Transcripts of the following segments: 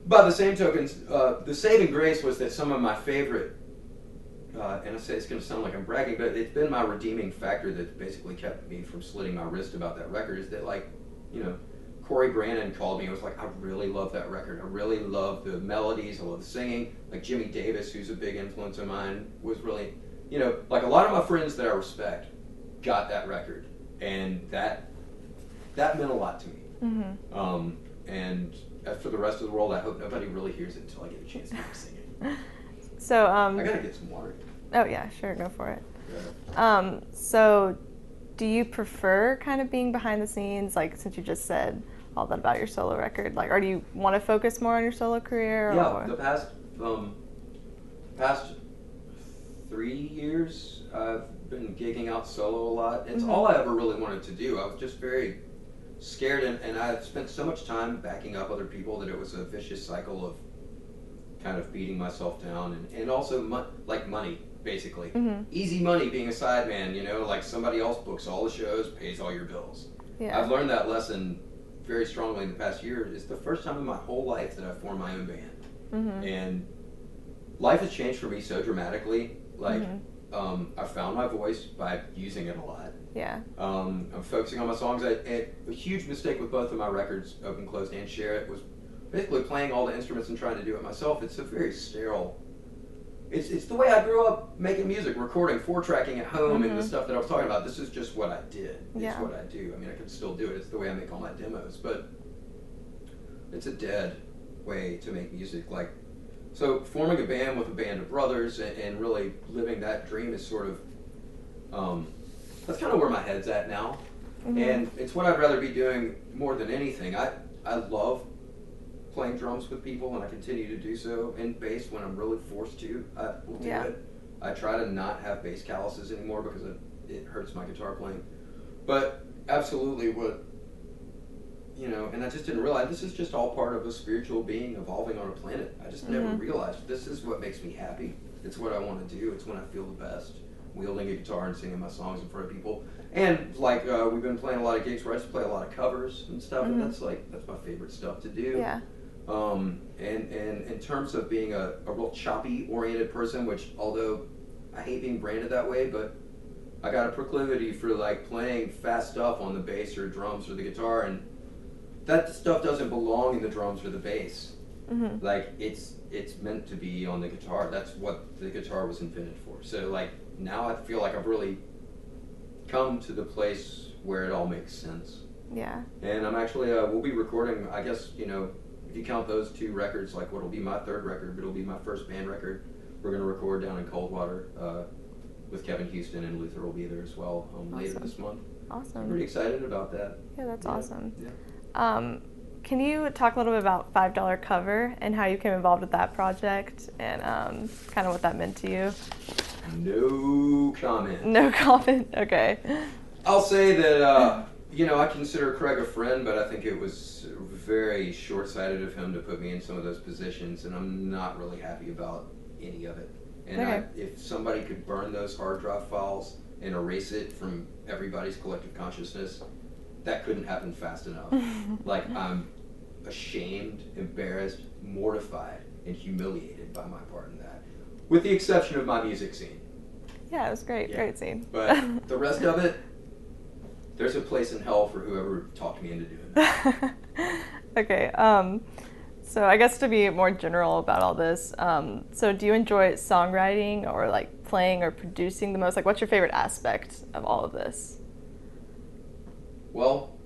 by the same token, the saving grace was that some of my favorite, and I say it's going to sound like I'm bragging, but it's been my redeeming factor that basically kept me from slitting my wrist about that record, is that, like, you know, Corey Brannon called me and was like, I really love that record. I really love the melodies. I love the singing. Like Jimmy Davis, who's a big influence of mine, was really, you know, like a lot of my friends that I respect got that record. And that meant a lot to me. Mm-hmm. And as for the rest of the world, I hope nobody really hears it until I get a chance to sing it. So, I gotta get some water. Oh yeah, sure, go for it. Yeah. So do you prefer kind of being behind the scenes, like since you just said all that about your solo record, like, or do you want to focus more on your solo career? Yeah, or? the past 3 years, I've been gigging out solo a lot. It's all I ever really wanted to do. I was just very scared, and I spent so much time backing up other people that it was a vicious cycle of kind of beating myself down, and also like money, basically. Easy money being a sideman, you know, like somebody else books all the shows, pays all your bills. Yeah. I've learned that lesson very strongly in the past year. It's the first time in my whole life that I've formed my own band. And life has changed for me so dramatically. Like, I found my voice by using it a lot. Yeah. I'm focusing on my songs. A huge mistake with both of my records, Open, Closed, and Share It, was basically playing all the instruments and trying to do it myself. It's a very sterile. It's the way I grew up making music, recording, 4-tracking at home, and the stuff that I was talking about. This is just what I did. It's what I do. I mean, I can still do it. It's the way I make all my demos, but it's a dead way to make music. Like, so forming a band with a band of brothers and really living that dream is sort of, that's kind of where my head's at now. And it's what I'd rather be doing more than anything. I love playing drums with people, and I continue to do so, and bass when I'm really forced to. I will do it. I try to not have bass calluses anymore because it hurts my guitar playing. But absolutely what, you know, and I just didn't realize this is just all part of a spiritual being evolving on a planet. I just never realized this is what makes me happy. It's what I want to do. It's when I feel the best, wielding a guitar and singing my songs in front of people. And like we've been playing a lot of gigs where I just play a lot of covers and stuff, and that's my favorite stuff to do. Yeah. And in terms of being a real choppy-oriented person, which, although I hate being branded that way, but I got a proclivity for like playing fast stuff on the bass or drums or the guitar, and that stuff doesn't belong in the drums or the bass. Like, it's meant to be on the guitar. That's what the guitar was invented for. So like, now I feel like I've really come to the place where it all makes sense. Yeah. And I'm actually, we'll be recording, I guess, you know, if you count those 2 records, like what'll be my 3rd record, but it'll be my first band record. We're going to record down in Coldwater with Kevin Houston, and Luther will be there as well later this month. Awesome. I'm pretty excited about that. Yeah, that's awesome. Yeah. Can you talk a little bit about $5 Cover and how you came involved with that project and kind of what that meant to you? No comment. No comment? Okay. I'll say that, you know, I consider Craig a friend, but I think it was very short-sighted of him to put me in some of those positions, and I'm not really happy about any of it. And if somebody could burn those hard drive files and erase it from everybody's collective consciousness, that couldn't happen fast enough. Like, I'm ashamed, embarrassed, mortified, and humiliated by my part in that, with the exception of my music scene. Yeah, it was great. Great scene. But the rest of it, there's a place in hell for whoever talked me into doing that. Okay, so I guess to be more general about all this, so do you enjoy songwriting or like playing or producing the most? Like, what's your favorite aspect of all of this? Well,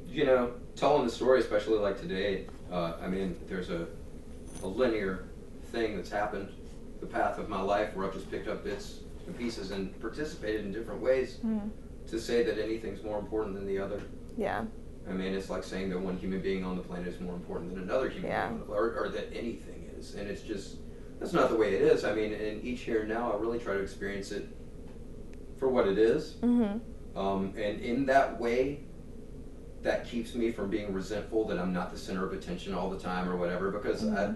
you know, telling the story, especially like today, I mean, there's a linear thing that's happened, the path of my life, where I've just picked up bits and pieces and participated in different ways. To say that anything's more important than the other. Yeah. I mean, it's like saying that one human being on the planet is more important than another human being on the planet, or that anything is. And it's just, that's not the way it is. I mean, in each here and now, I really try to experience it for what it is. And in that way, that keeps me from being resentful that I'm not the center of attention all the time or whatever, because I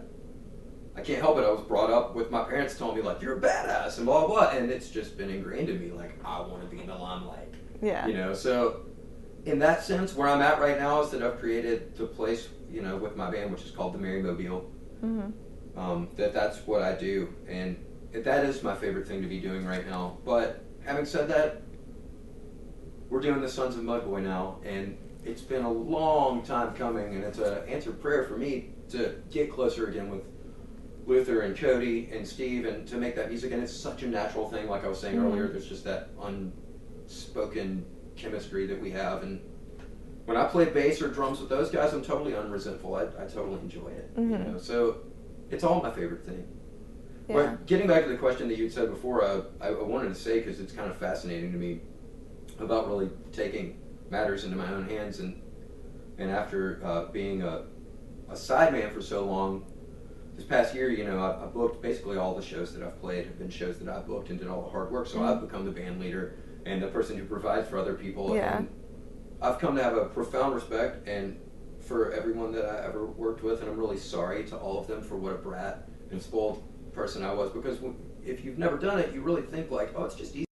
can't help it. I was brought up with my parents telling me, like, you're a badass and blah, blah, blah. And it's just been ingrained in me, like, I want to be in the limelight. Yeah. You know, so in that sense, where I'm at right now is that I've created the place, you know, with my band, which is called the Mary Mobile. That's what I do, and that is my favorite thing to be doing right now. But having said that, we're doing the Sons of Mudboy now, and it's been a long time coming, and it's an answered prayer for me to get closer again with Luther and Cody and Steve, and to make that music. And it's such a natural thing, like I was saying earlier. There's just that unspoken chemistry that we have, and when I play bass or drums with those guys, I'm totally unresentful. I totally enjoy it. You know, so it's all my favorite thing. Yeah. But getting back to the question that you'd said before, I wanted to say, because it's kind of fascinating to me, about really taking matters into my own hands, and after being a sideman for so long, this past year, you know, I booked basically all the shows that I've played have been shows that I booked and did all the hard work. So I've become the band leader and the person who provides for other people. Yeah. And I've come to have a profound respect and for everyone that I ever worked with, and I'm really sorry to all of them for what a brat and spoiled person I was, because if you've never done it, you really think like, oh, it's just easy.